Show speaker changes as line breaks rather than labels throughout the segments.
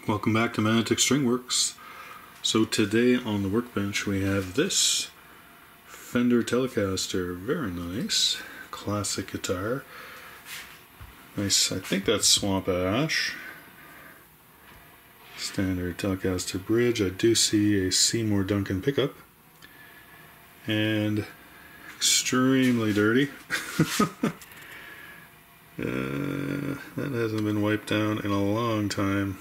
Welcome back to Magnetic String Works. So today on the workbench we have this Fender Telecaster. Very nice. Classic guitar. Nice, I think that's Swamp Ash. Standard Telecaster bridge. I do see a Seymour Duncan pickup. And extremely dirty. That hasn't been wiped down in a long time.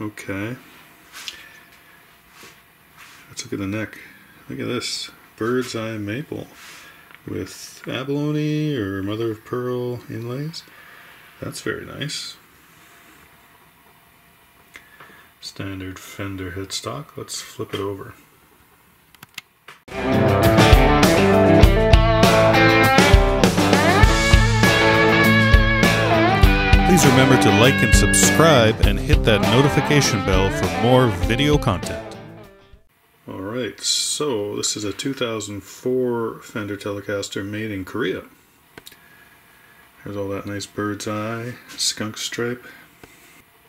Okay. Let's look at the neck. Look at this. Birdseye Maple with abalone or mother of pearl inlays. That's very nice. Standard Fender headstock. Let's flip it over. Please remember to like and subscribe and hit that notification bell for more video content. Alright, so this is a 2004 Fender Telecaster made in Korea. There's all that nice bird's eye, skunk stripe.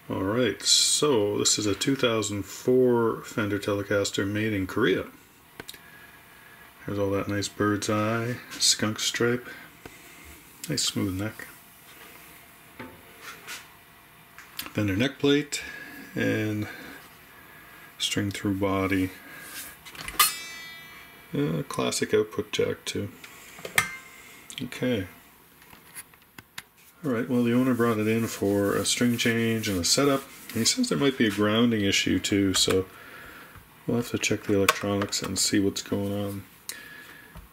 Alright, so this is a 2004 Fender Telecaster made in Korea. There's all that nice bird's eye, skunk stripe. Nice smooth neck. Fender neck plate and string through body. Classic output jack too. Okay. Alright, well the owner brought it in for a string change and a setup. He says there might be a grounding issue too, so we'll have to check the electronics and see what's going on.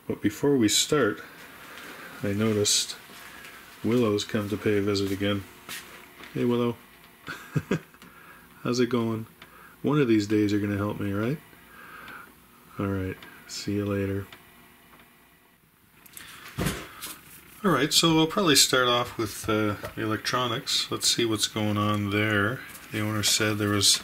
But before we start, I noticed Willow's come to pay a visit again. Hey Willow. How's it going? One of these days you're going to help me, right? Alright, see you later. Alright, so I'll probably start off with the electronics. Let's see what's going on there. The owner said there was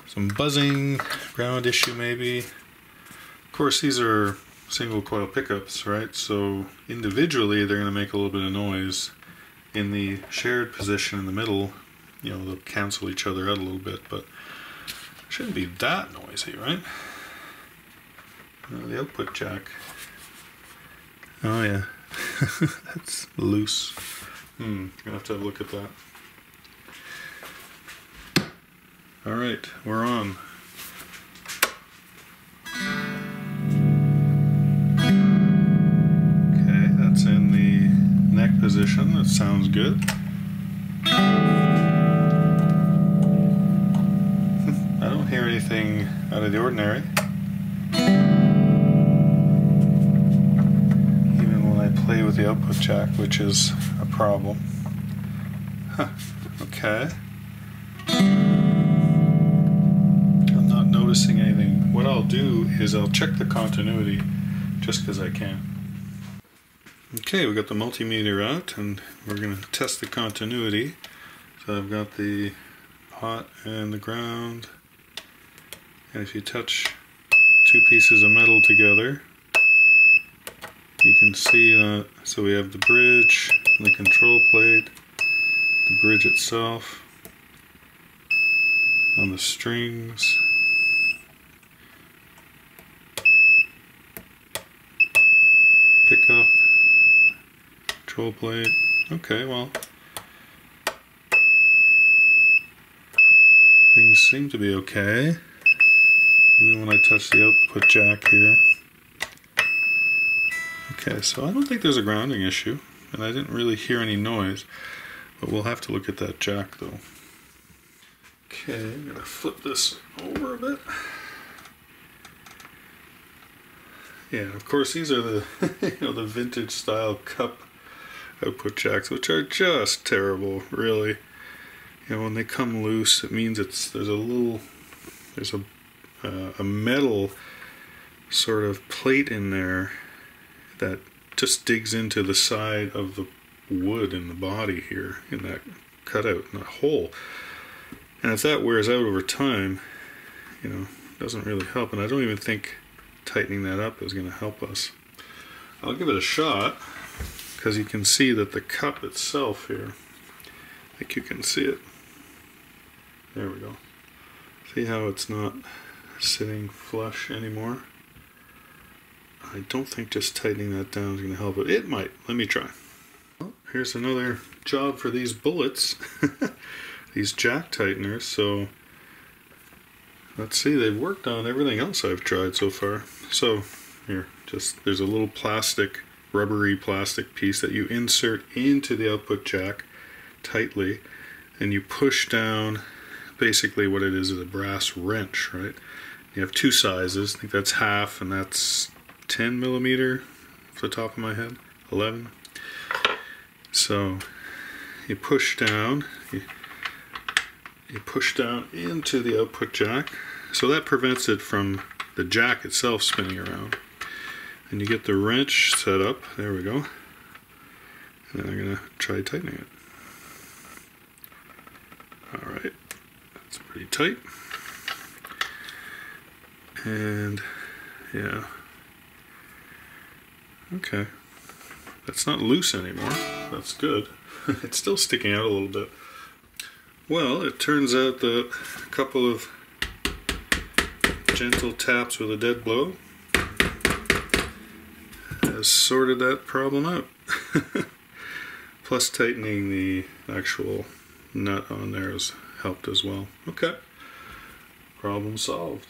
some buzzing, ground issue maybe. Of course, these are single coil pickups, right? So individually they're going to make a little bit of noise. In the shared position in the middle, you know, they'll cancel each other out a little bit, but it shouldn't be that noisy, right? The output jack. Oh yeah, that's loose. Gonna have to have a look at that. Alright, we're on. Okay, that's in the neck position. That sounds good. I don't hear anything out of the ordinary. Even when I play with the output jack, which is a problem. Okay. I'm not noticing anything. What I'll do is I'll check the continuity just because I can. Okay, we got the multimeter out and we're going to test the continuity. So I've got the pot and the ground. And if you touch two pieces of metal together, you can see that. So we have the bridge, and the control plate, the bridge itself, on the strings. Pickup, control plate. Okay, well, things seem to be okay. Even when I touch the output jack here. Okay, so I don't think there's a grounding issue, and I didn't really hear any noise, but we'll have to look at that jack though. Okay, I'm gonna flip this over a bit. Yeah, of course these are the the vintage style cup output jacks, which are just terrible, really. You know, when they come loose, it means there's a metal sort of plate in there that just digs into the side of the wood in the body here, in that cutout, in that hole. And if that wears out over time, you know, it doesn't really help. And I don't even think tightening that up is going to help us. I'll give it a shot, because you can see that the cup itself here think you can see it. There we go. See how it's not sitting flush anymore? I don't think just tightening that down is going to help it. It might. Let me try. Well, here's another job for these bullets. These jack tighteners. So let's see, they've worked on everything else I've tried so far. So here, just there's a little plastic, rubbery plastic piece that you insert into the output jack tightly, and you push down. Basically what it is a brass wrench, right? You have two sizes. I think that's half, and that's 10 millimeter off the top of my head, 11. So you push down, you push down into the output jack, so that prevents it from the jack itself spinning around. And you get the wrench set up. There we go. And then I'm gonna try tightening it. All right, that's pretty tight. And yeah, okay, that's not loose anymore. That's good. It's still sticking out a little bit. Well, it turns out that a couple of gentle taps with a dead blow has sorted that problem out. Plus tightening the actual nut on there has helped as well. Okay, problem solved.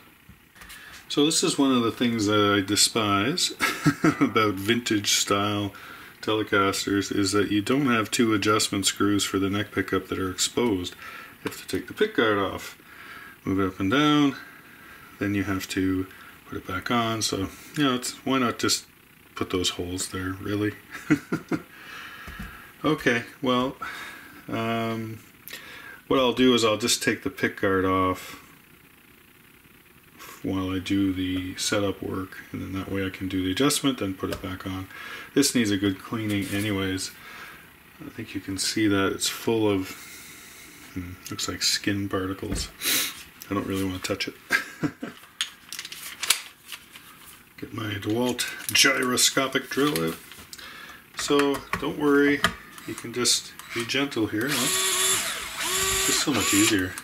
So this is one of the things that I despise about vintage style Telecasters, is that you don't have two adjustment screws for the neck pickup that are exposed. You have to take the pickguard off, move it up and down, then you have to put it back on. So, you know, why not just put those holes there, really? Okay, well, what I'll do is I'll just take the pickguard off while I do the setup work, and then that way I can do the adjustment and put it back on. This needs a good cleaning anyways. I think you can see that it's full of, looks like skin particles. I don't really want to touch it. Get my DeWalt gyroscopic drill out. So don't worry, you can just be gentle here. Huh? It's just so much easier.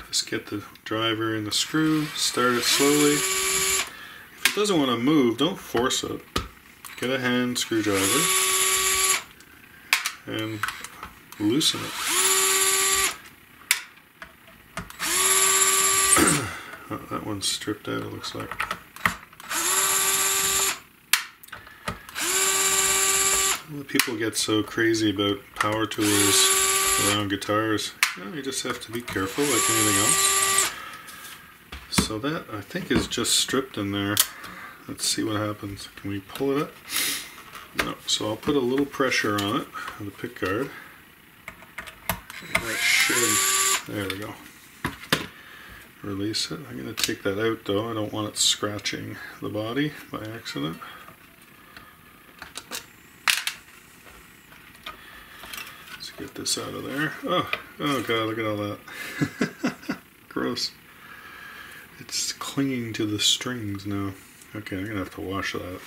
Just get the driver in the screw, start it slowly. If it doesn't want to move, don't force it. Get a hand screwdriver and loosen it. Oh, that one's stripped out, it looks like. Well, people get so crazy about power tools around guitars. You know, you just have to be careful like anything else. So that, I think, is just stripped in there. Let's see what happens. Can we pull it up? No. So I'll put a little pressure on it, on the pickguard. That should, there we go. Release it. I'm going to take that out though. I don't want it scratching the body by accident. Let's get this out of there. Oh god, look at all that. Gross. It's clinging to the strings now. Okay, I'm going to have to wash that.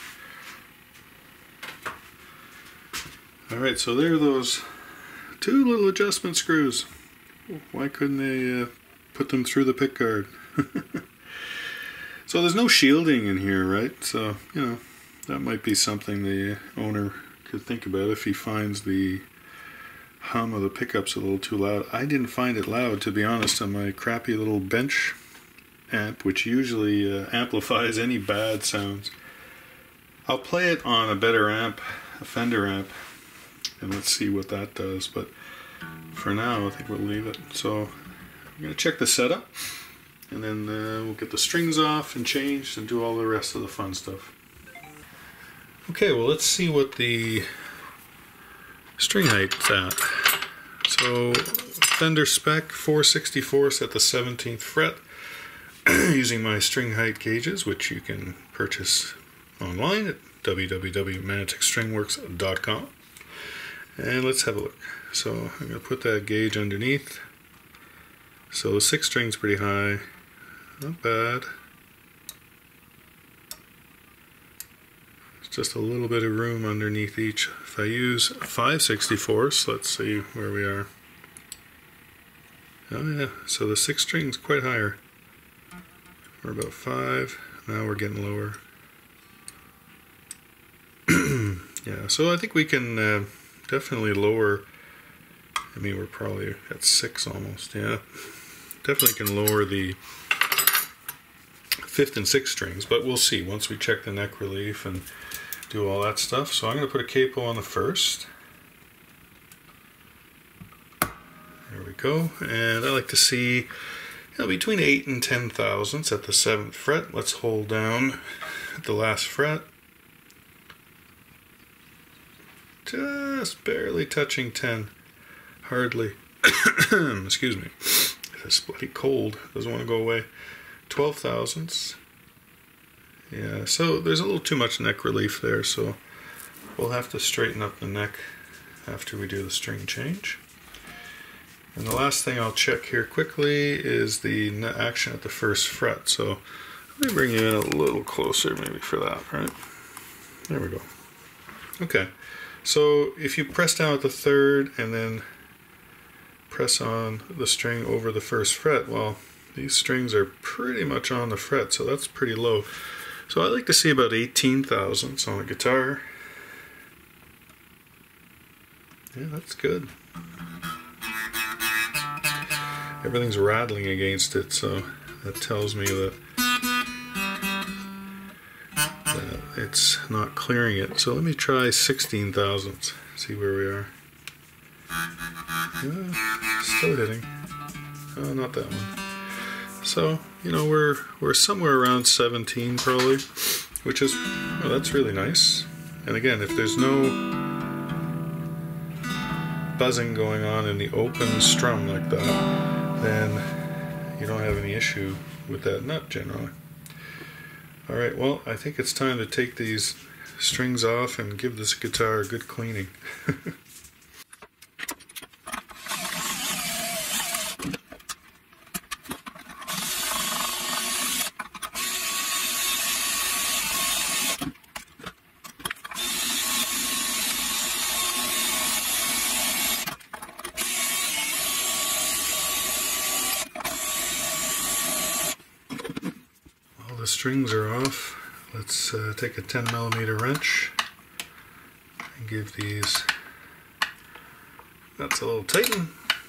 Alright, so there are those two little adjustment screws. Why couldn't they put them through the pickguard? So there's no shielding in here, right? So, you know, that might be something the owner could think about if he finds the hum of the pickups a little too loud. I didn't find it loud, to be honest, on my crappy little bench amp, which usually amplifies any bad sounds. I'll play it on a better amp, a Fender amp, and let's see what that does. But for now, I think we'll leave it. So I'm going to check the setup, and then we'll get the strings off and changed and do all the rest of the fun stuff. Okay, well, let's see what the string height's at. So Fender spec 4/64 at the 17th fret, using my string height gauges, which you can purchase online at www.magneticstringworks.com. And let's have a look. So I'm going to put that gauge underneath. So the 6th string's pretty high, not bad. just a little bit of room underneath each. If I use 5/64ths, let's see where we are. Oh yeah, so the 6th string's quite higher. We're about 5, now we're getting lower. Yeah, so I think we can definitely lower. I mean, we're probably at 6 almost, yeah. Definitely can lower the 5th and 6th strings, but we'll see once we check the neck relief and do all that stuff. So I'm going to put a capo on the 1st. There we go. And I like to see between 8 and 10 thousandths at the 7th fret. Let's hold down at the last fret. Just barely touching 10. Hardly. Excuse me. It's bloody cold. Doesn't want to go away. 12 thousandths. Yeah, so there's a little too much neck relief there, so we'll have to straighten up the neck after we do the string change. And the last thing I'll check here quickly is the action at the 1st fret. So let me bring you in a little closer maybe for that, right? There we go. Okay, so if you press down at the 3rd and then press on the string over the 1st fret, well, these strings are pretty much on the fret, so that's pretty low. So I like to see about 18 thousandths on the guitar. Yeah, that's good. Everything's rattling against it, so that tells me that it's not clearing it. So let me try 16 thousandths, see where we are. Yeah, still hitting. Oh, not that one. So, you know, we're somewhere around 17 probably, which is, well, that's really nice. And again, if there's no buzzing going on in the open strum like that, then you don't have any issue with that nut generally. Alright, well, I think it's time to take these strings off and give this guitar a good cleaning. The strings are off. Let's take a 10mm wrench and give these nuts a little tighten.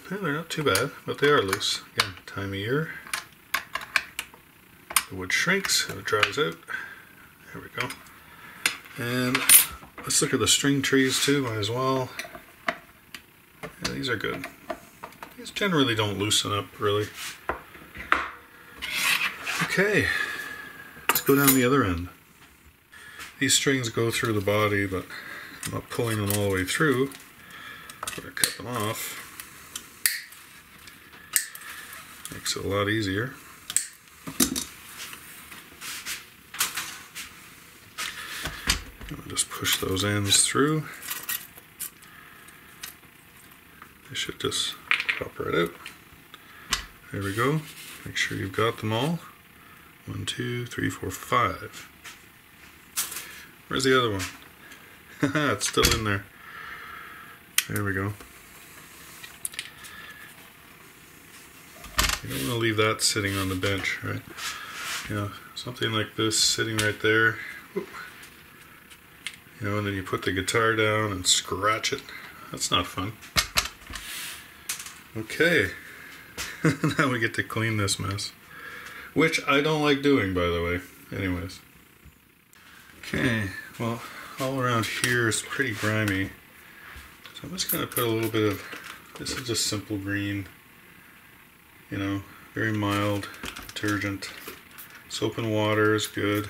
Yeah, they're not too bad, but they are loose. Again, time of year. The wood shrinks and it dries out. There we go. And let's look at the string trees too, might as well. Yeah, these are good. These generally don't loosen up really. Okay. Go down the other end. These strings go through the body, but I'm not pulling them all the way through. I'm going to cut them off. Makes it a lot easier. I'll just push those ends through. They should just pop right out. There we go. Make sure you've got them all. 1, 2, 3, 4, 5. Where's the other one? Haha, it's still in there. There we go. You don't want to leave that sitting on the bench, right? You know, something like this sitting right there. Whoop. You know, and then you put the guitar down and scratch it. That's not fun. Okay. Now we get to clean this mess. Which I don't like doing, by the way. Anyways. Okay, well, all around here is pretty grimy. So I'm just going to put a little bit of, this is just simple green. You know, very mild detergent. Soap and water is good.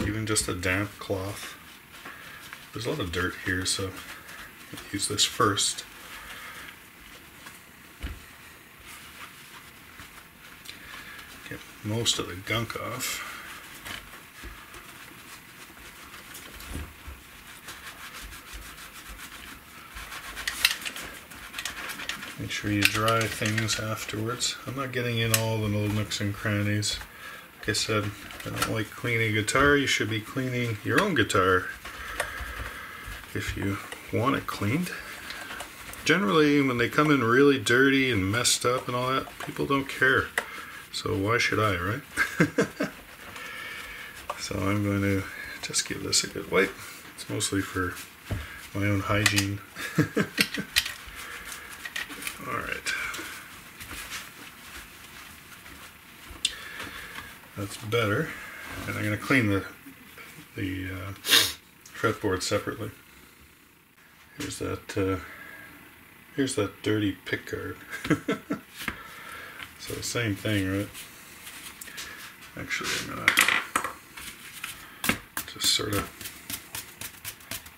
Even just a damp cloth. There's a lot of dirt here, so I'll use this first. Get most of the gunk off. Make sure you dry things afterwards. I'm not getting in all the little nooks and crannies. like I said, I don't like cleaning guitar. You should be cleaning your own guitar if you want it cleaned. Generally, when they come in really dirty and messed up and all that, people don't care. So why should I, right? So I'm going to just give this a good wipe. It's mostly for my own hygiene. Alright. That's better. And I'm going to clean the fretboard separately. Here's that dirty pick guard. So same thing, right? Actually, I'm going to just sort of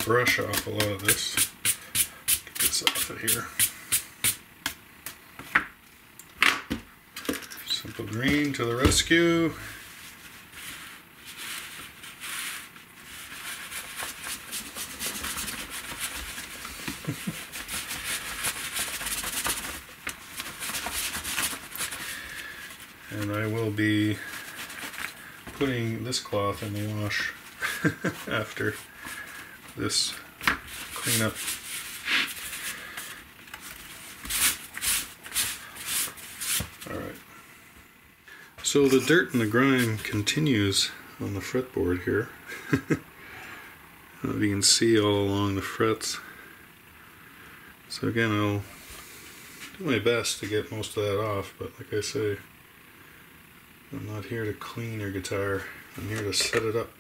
brush off a lot of this. Get this off of here. Simple green to the rescue. And I will be putting this cloth in the wash after this cleanup. Alright. So the dirt and the grime continues on the fretboard here. You can see all along the frets. So again, I'll do my best to get most of that off, but like I say, I'm not here to clean your guitar, I'm here to set it up.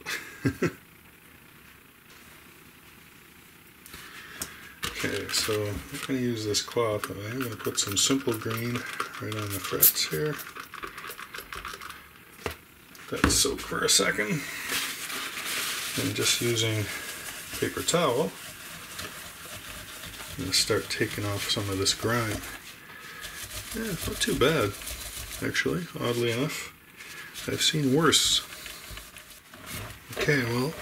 Okay, so I'm going to use this cloth, and I'm going to put some simple green right on the frets here. Let that soak for a second. And just using paper towel, I'm going to start taking off some of this grime. Yeah, it's not too bad, actually, oddly enough. I've seen worse. Okay, well,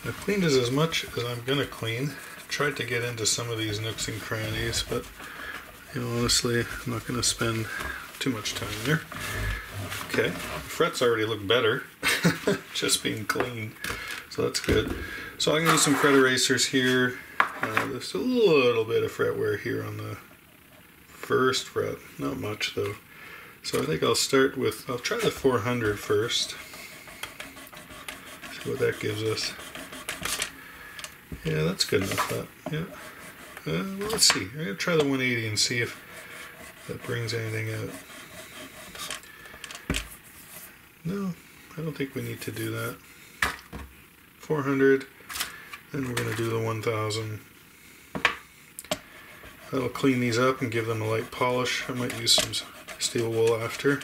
I've cleaned it as much as I'm going to clean. Tried to get into some of these nooks and crannies, but you know, honestly, I'm not going to spend too much time there. Okay, the frets already look better, just being clean, so that's good. So I'm going to use some fret erasers here. There's a little bit of fret wear here on the first fret, not much though. So I think I'll start with, I'll try the 400 first. See what that gives us. Yeah, that's good enough, that. Yeah. Well, let's see. I'm going to try the 180 and see if that brings anything out. No, I don't think we need to do that. 400, then we're going to do the 1000. That'll clean these up and give them a light polish. I might use some steel wool after.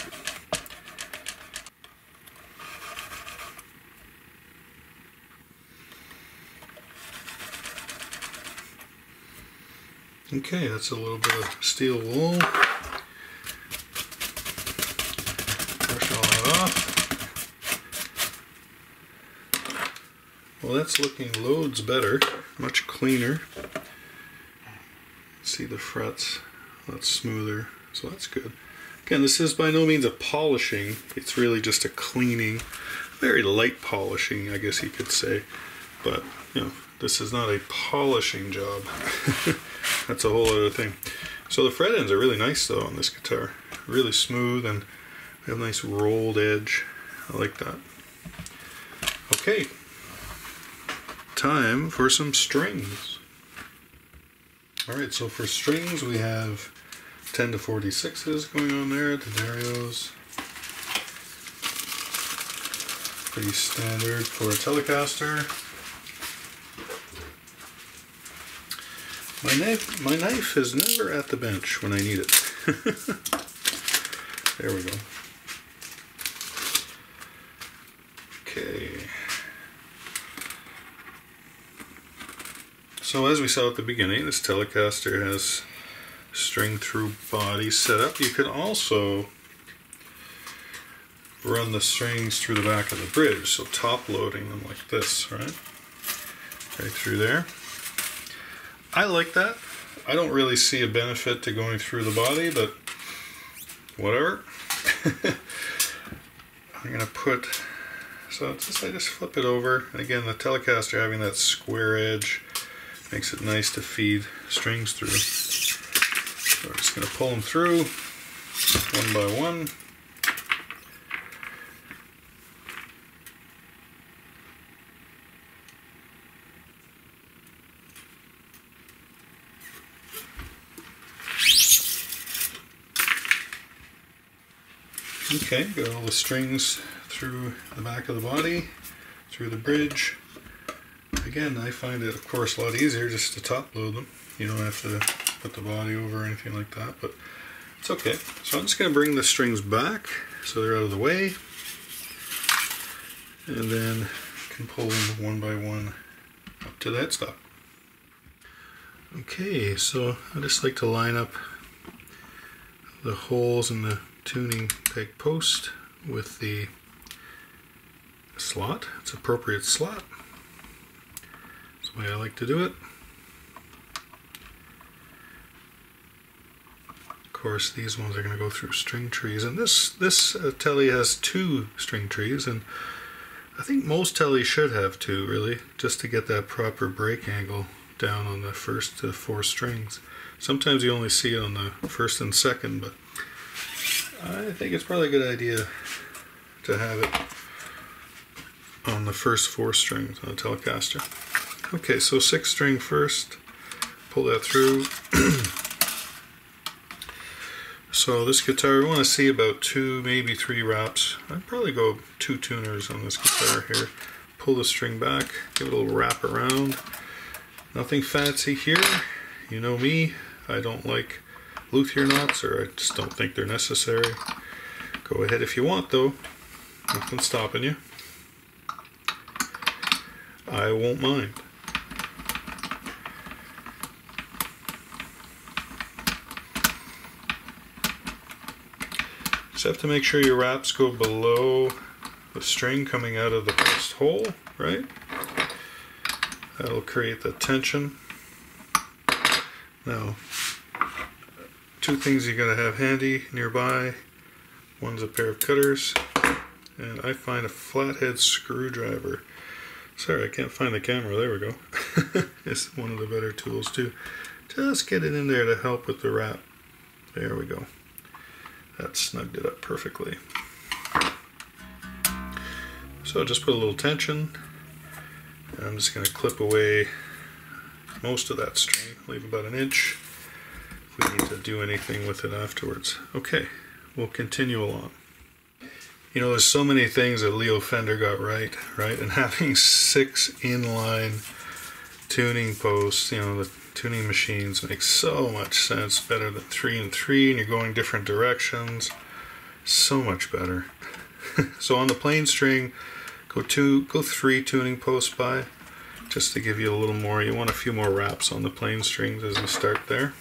Okay, that's a little bit of steel wool. Brush all that off. Well, that's looking loads better, much cleaner. See the frets, that's smoother, so that's good. Again, this is by no means a polishing, it's really just a cleaning, very light polishing, I guess you could say. But, you know, this is not a polishing job. That's a whole other thing. So the fret ends are really nice though on this guitar. Really smooth and they have a nice rolled edge. I like that. Okay. Time for some strings. Alright, so for strings we have 10 to 46s going on there, D'Addarios. Pretty standard for a Telecaster. My knife is never at the bench when I need it. There we go. Okay. So as we saw at the beginning, this Telecaster has string through body set up. You can also run the strings through the back of the bridge, so top loading them like this, right? Right through there. I like that. I don't really see a benefit to going through the body, but whatever. I'm going to put, so I just flip it over. And again, the Telecaster having that square edge makes it nice to feed strings through. So we're just going to pull them through one by one. Okay, got all the strings through the back of the body, through the bridge. Again, I find it, of course, a lot easier just to top load them. You don't have to put the body over or anything like that, but it's okay. So I'm just going to bring the strings back so they're out of the way, and then can pull them one by one up to the headstock. Okay, so I just like to line up the holes in the tuning peg post with the slot. It's appropriate slot. That's the way I like to do it. Of course, these ones are going to go through string trees, and this Tele has 2 string trees, and I think most Teles should have 2, really, just to get that proper break angle down on the first to 4 strings. Sometimes you only see it on the first and second, but I think it's probably a good idea to have it on the first 4 strings on a Telecaster. Okay, so 6 string first, pull that through. So this guitar, we want to see about 2, maybe 3 wraps. I'd probably go 2 tuners on this guitar here. Pull the string back, give it a little wrap around. Nothing fancy here. You know me, I don't like luthier knots, or I just don't think they're necessary. Go ahead if you want though, nothing's stopping you. I won't mind. Just have to make sure your wraps go below the string coming out of the first hole, right? That'll create the tension. Now, 2 things you gotta have handy nearby. One's a pair of cutters, and I find a flathead screwdriver. Sorry, I can't find the camera. There we go. It's one of the better tools too. Just get it in there to help with the wrap. There we go. That snugged it up perfectly. So just put a little tension, and I'm just going to clip away most of that string. Leave about 1 inch. If we need to do anything with it afterwards. Okay, we'll continue along. You know, there's so many things that Leo Fender got right? And having 6 inline tuning posts, you know, the tuning machines make so much sense, better than 3 and 3, and you're going different directions. So much better. So on the plain string, go 3 tuning posts by, just to give you a little more. You want a few more wraps on the plain strings as you start there.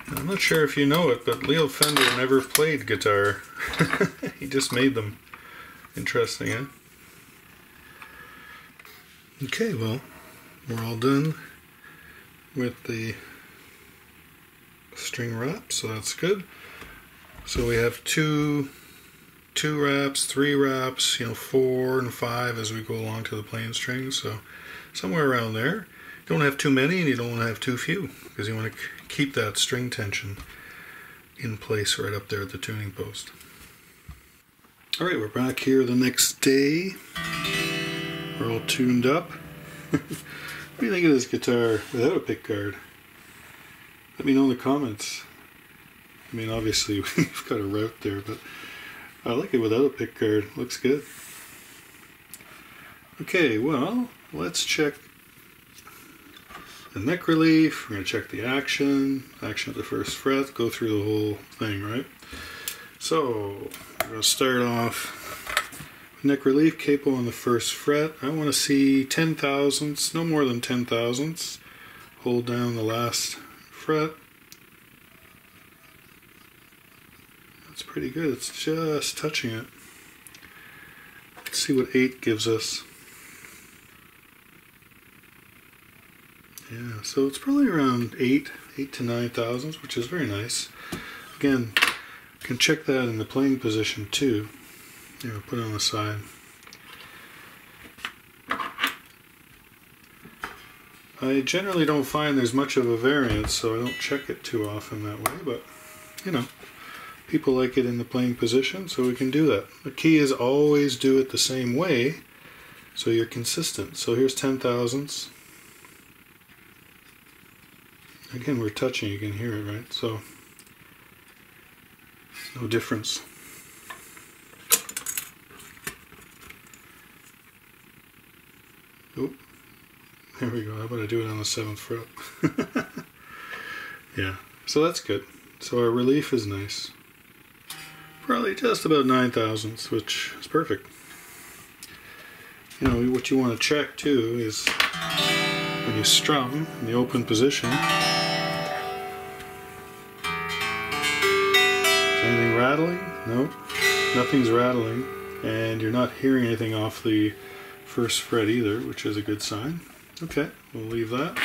I'm not sure if you know it, but Leo Fender never played guitar. He just made them. Interesting, eh? Okay, well, we're all done with the string wrap, so that's good. So we have two wraps, 3 wraps, you know, 4 and 5 as we go along to the plain strings. So somewhere around there. You don't have too many, and you don't want to have too few, because you want to keep that string tension in place right up there at the tuning post. Alright, we're back here the next day. We're all tuned up. What do you think of this guitar without a pickguard? Let me know in the comments. I mean, obviously we've got a route there, but I like it without a pickguard. Looks good. Okay, well, let's check the neck relief. We're going to check the action at the first fret, go through the whole thing, right? So, we're going to start off with neck relief, capo on the first fret. I want to see 10 thousandths, no more than 10 thousandths. Hold down the last fret. That's pretty good, it's just touching it. Let's see what 8 gives us. Yeah, so it's probably around 8 to 9 thousandths, which is very nice. Again, you can check that in the playing position too. You know, put it on the side. I generally don't find there's much of a variance, so I don't check it too often that way, but you know, people like it in the playing position, so we can do that. The key is always do it the same way, so you're consistent. So here's 10 thousandths. Again, we're touching, you can hear it, right? So, no difference. Oh, there we go. How about I do it on the 7th fret? Yeah, so that's good. So our relief is nice. Probably just about 9 thousandths, which is perfect. You know, what you want to check too is when you strum in the open position, anything rattling? No, nothing's rattling, and you're not hearing anything off the 1st fret either, which is a good sign. Okay, we'll leave that.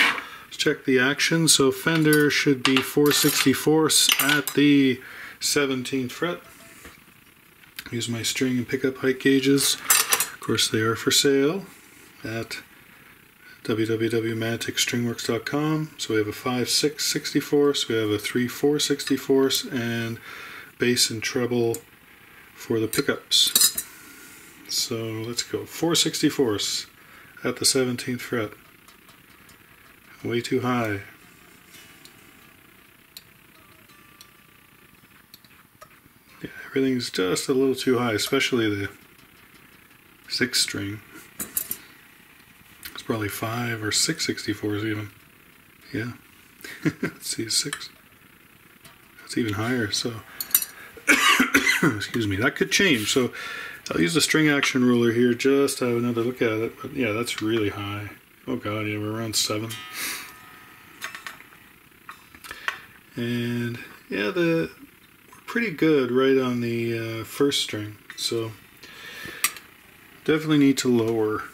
Let's check the action. So Fender should be 4/64 at the 17th fret. Use my string and pickup height gauges. Of course, they are for sale at www.manticstringworks.com. So we have a 5/6/64, we have a 3/4/64, and bass and treble for the pickups. So let's go 4/64 at the 17th fret. Way too high. Yeah, everything's just a little too high, especially the 6th string. It's probably 5 or 6/64s even. Yeah. Let's see, 6. That's even higher, so excuse me, that could change. So I'll use the string action ruler here just to have another look at it. But yeah, that's really high. Oh god, yeah, we're around 7. And yeah, we're pretty good right on the 1st string. So definitely need to lower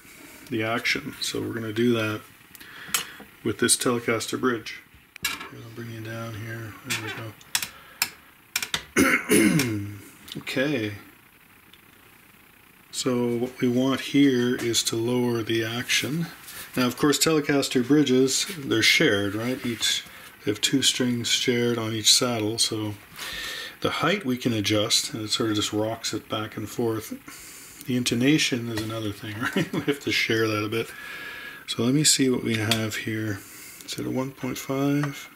the action. So we're going to do that with this Telecaster bridge. I'll bring you down here. There we go. Okay, so what we want here is to lower the action. Now, of course, Telecaster bridges, they're shared, right? They have 2 strings shared on each saddle, so the height we can adjust, and it sort of just rocks it back and forth. The intonation is another thing, right? We have to share that a bit. So let me see what we have here. Is it a 1.5?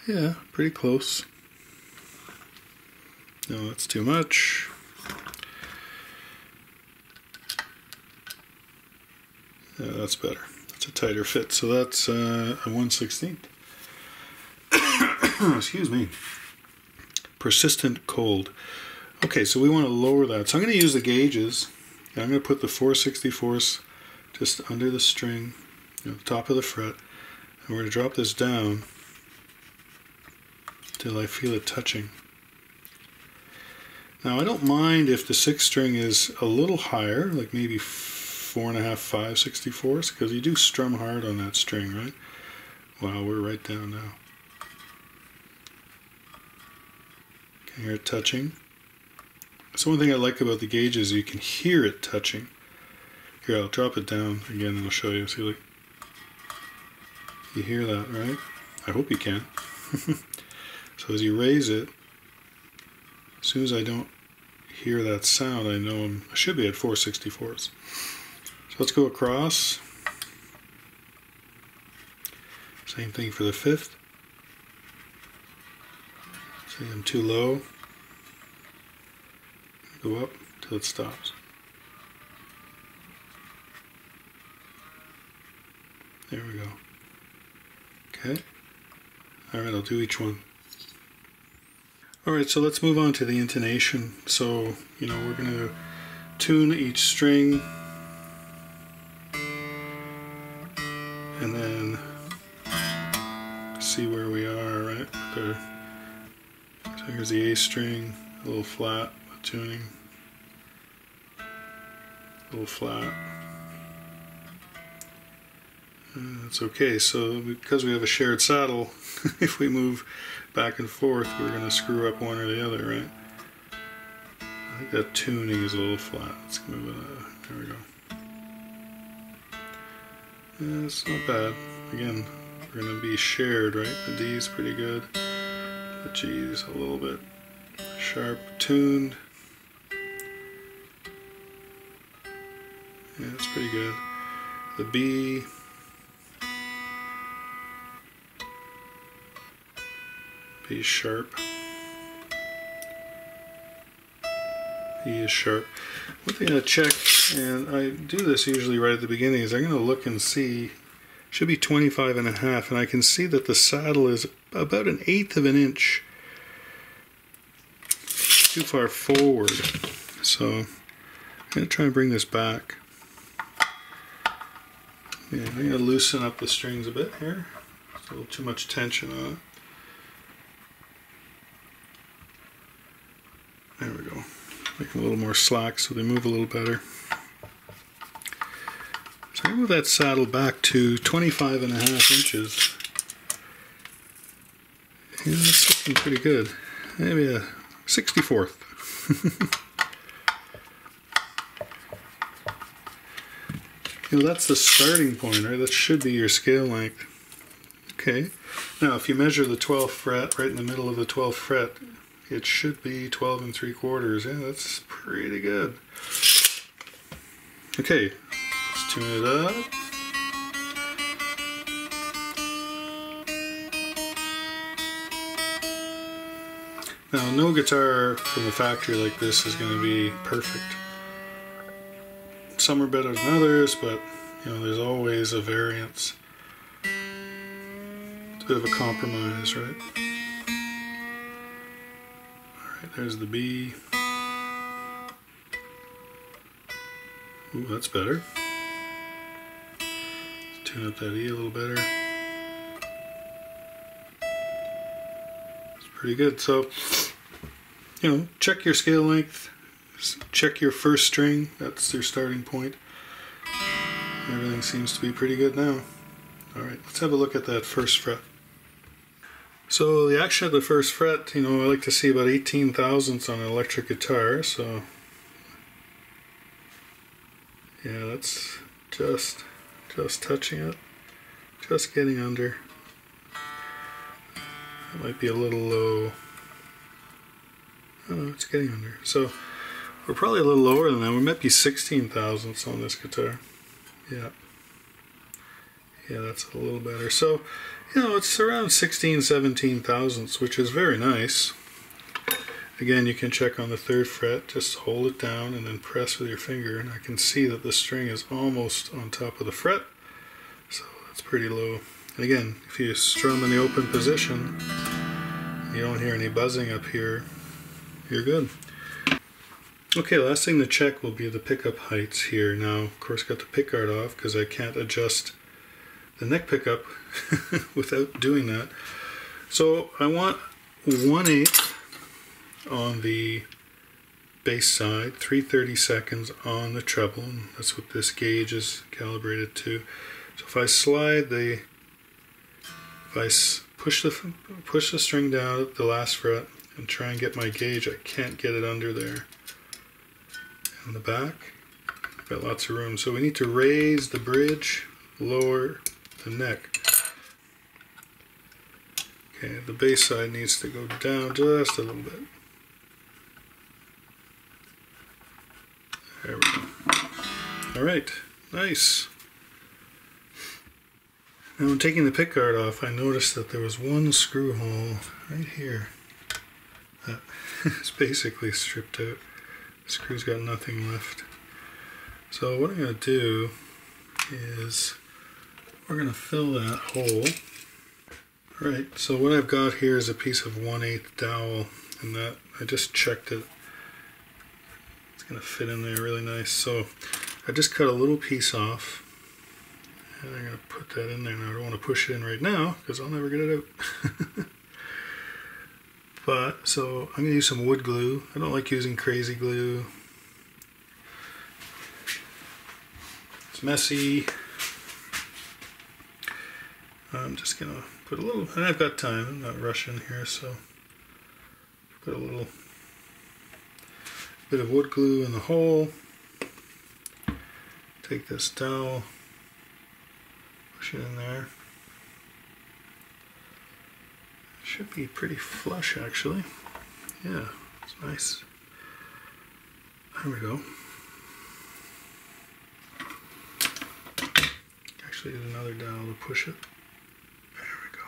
Yeah, pretty close. No, that's too much. Yeah, that's better. That's a tighter fit. So that's a 1/16. Excuse me. Persistent cold. Okay, so we want to lower that. So I'm going to use the gauges. And I'm going to put the 4/64 just under the string, you know, the top of the fret. And we're going to drop this down till I feel it touching. Now I don't mind if the 6th string is a little higher, like maybe 4.5, 5/64, because you do strum hard on that string, right? Wow, we're right down now. Can you hear it touching? That's one thing I like about the gauges, you can hear it touching. Here, I'll drop it down again and I'll show you. See, like, you hear that, right? I hope you can. So as you raise it, as soon as I don't hear that sound, I know I should be at 4/64. So let's go across. Same thing for the 5th. See, I'm too low. Go up till it stops. There we go. Okay. Alright, I'll do each one. Alright, so let's move on to the intonation. So, you know, we're going to tune each string and then see where we are, right? So here's the A string, a little flat, tuning, a little flat, That's okay. So because we have a shared saddle, if we move back and forth, we're going to screw up one or the other, right? I think that tuning is a little flat. Let's move it. There we go. Yeah, it's not bad. Again, we're going to be shared, right? The D is pretty good. The G is a little bit sharp tuned. Yeah, it's pretty good. The B. B is sharp. E is sharp. One thing I check, and I do this usually right at the beginning, is I'm going to look and see, should be 25.5, and I can see that the saddle is about 1/8 of an inch too far forward. So I'm going to try and bring this back. Yeah, I'm going to loosen up the strings a bit here. There's a little too much tension on it. There we go. Make them a little more slack so they move a little better. So I move that saddle back to 25.5 inches. Yeah, that's looking pretty good. Maybe a 64th. You know, that's the starting point, right? That should be your scale length. Okay. Now, if you measure the 12th fret, right in the middle of the 12th fret, it should be 12 3/4. Yeah, that's pretty good. Okay, let's tune it up. Now, no guitar from the factory like this is going to be perfect. Some are better than others, but you know, there's always a variance. It's a bit of a compromise, right? There's the B. Ooh, that's better. Let's tune up that E a little better. It's pretty good. So, you know, check your scale length. Check your first string. That's your starting point. Everything seems to be pretty good now. Alright, let's have a look at that first fret. So the action of the first fret, you know, I like to see about 18 thousandths on an electric guitar, so yeah, that's just touching it, just getting under. That might be a little low. Oh, it's getting under. So we're probably a little lower than that. We might be 16 thousandths on this guitar. Yeah. Yeah, that's a little better. So, you know, it's around 16, 17 thousandths, which is very nice. Again, you can check on the 3rd fret, just hold it down and then press with your finger, and I can see that the string is almost on top of the fret, so that's pretty low. And again, if you strum in the open position, you don't hear any buzzing up here, you're good. Okay, last thing to check will be the pickup heights here. Now, of course, got the pickguard off because I can't adjust the neck pickup without doing that. So I want 1/8 on the bass side, 3/32 on the treble, and that's what this gauge is calibrated to. So if I slide the, if I push the string down at the last fret and try and get my gauge, I can't get it under there. In the back, I've got lots of room. So we need to raise the bridge, lower the neck. Okay, the bass side needs to go down just a little bit. There we go. Alright, nice. Now when taking the pickguard off, I noticed that there was one screw hole right here that is basically stripped out. The screw's got nothing left. So what I'm going to do is we're going to fill that hole. Alright, so what I've got here is a piece of 1/8 dowel, and that I just checked it. It's going to fit in there really nice. So I just cut a little piece off, and I'm going to put that in there. Now I don't want to push it in right now because I'll never get it out. But, so I'm going to use some wood glue. I don't like using crazy glue. It's messy. I'm just gonna put a little, and I've got time, I'm not rushing here, so put a little bit of wood glue in the hole. Take this dowel, push it in there. Should be pretty flush actually. Yeah, it's nice. There we go. Actually need another dowel to push it. There we go.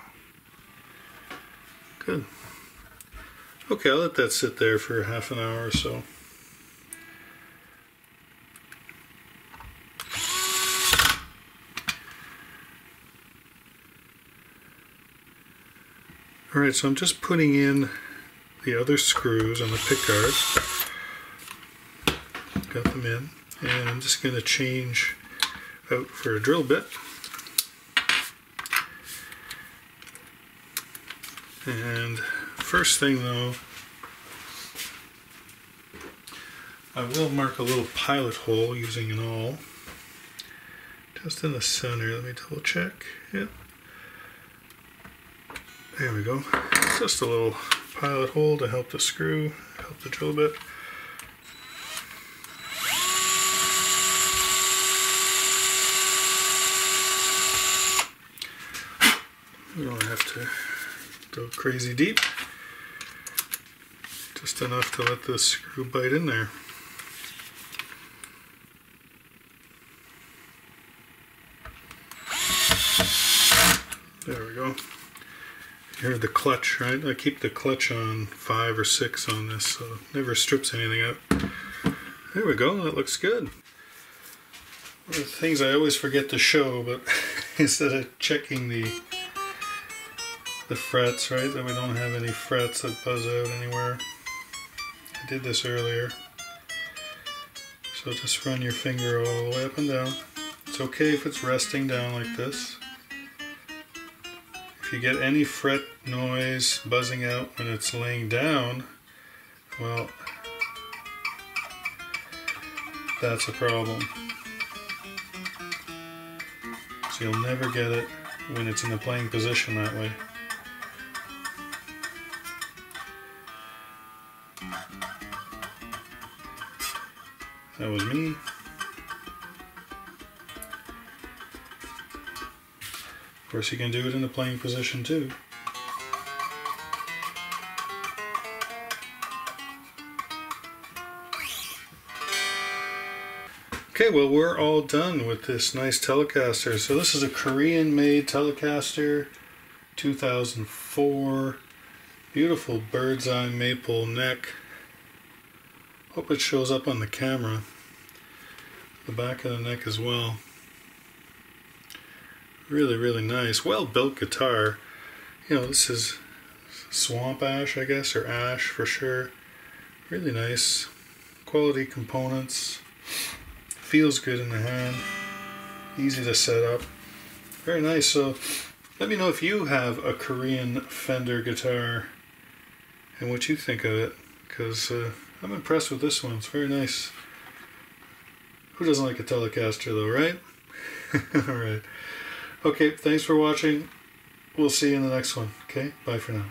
Good. Okay, I'll let that sit there for half an hour or so. Alright, so I'm just putting in the other screws on the pickguard. Got them in, and I'm just going to change out for a drill bit. And first thing though, I will mark a little pilot hole using an awl. Just in the center, let me double check. Yep. There we go. Just a little pilot hole to help the screw, help the drill bit. We don't have to go crazy deep. Just enough to let the screw bite in there. There we go. You heard the clutch, right? I keep the clutch on 5 or 6 on this, so it never strips anything out. There we go, that looks good. One of the things I always forget to show, but instead of checking the frets, right, that we don't have any frets that buzz out anywhere. I did this earlier. So just run your finger all the way up and down. It's okay if it's resting down like this. If you get any fret noise buzzing out when it's laying down, well, that's a problem. So you'll never get it when it's in the playing position that way. That was me. Of course, you can do it in the playing position too. Okay, well, we're all done with this nice Telecaster. So this is a Korean made Telecaster, 2004, beautiful Birdseye Maple Neck. Hope it shows up on the camera, the back of the neck as well. Really, really nice, well built guitar. You know, this is swamp ash, I guess, or ash for sure. Really nice, quality components. Feels good in the hand, easy to set up. Very nice. So let me know if you have a Korean Fender guitar and what you think of it, because I'm impressed with this one. It's very nice. Who doesn't like a Telecaster though, right? Alright. Okay, thanks for watching. We'll see you in the next one. Okay, bye for now.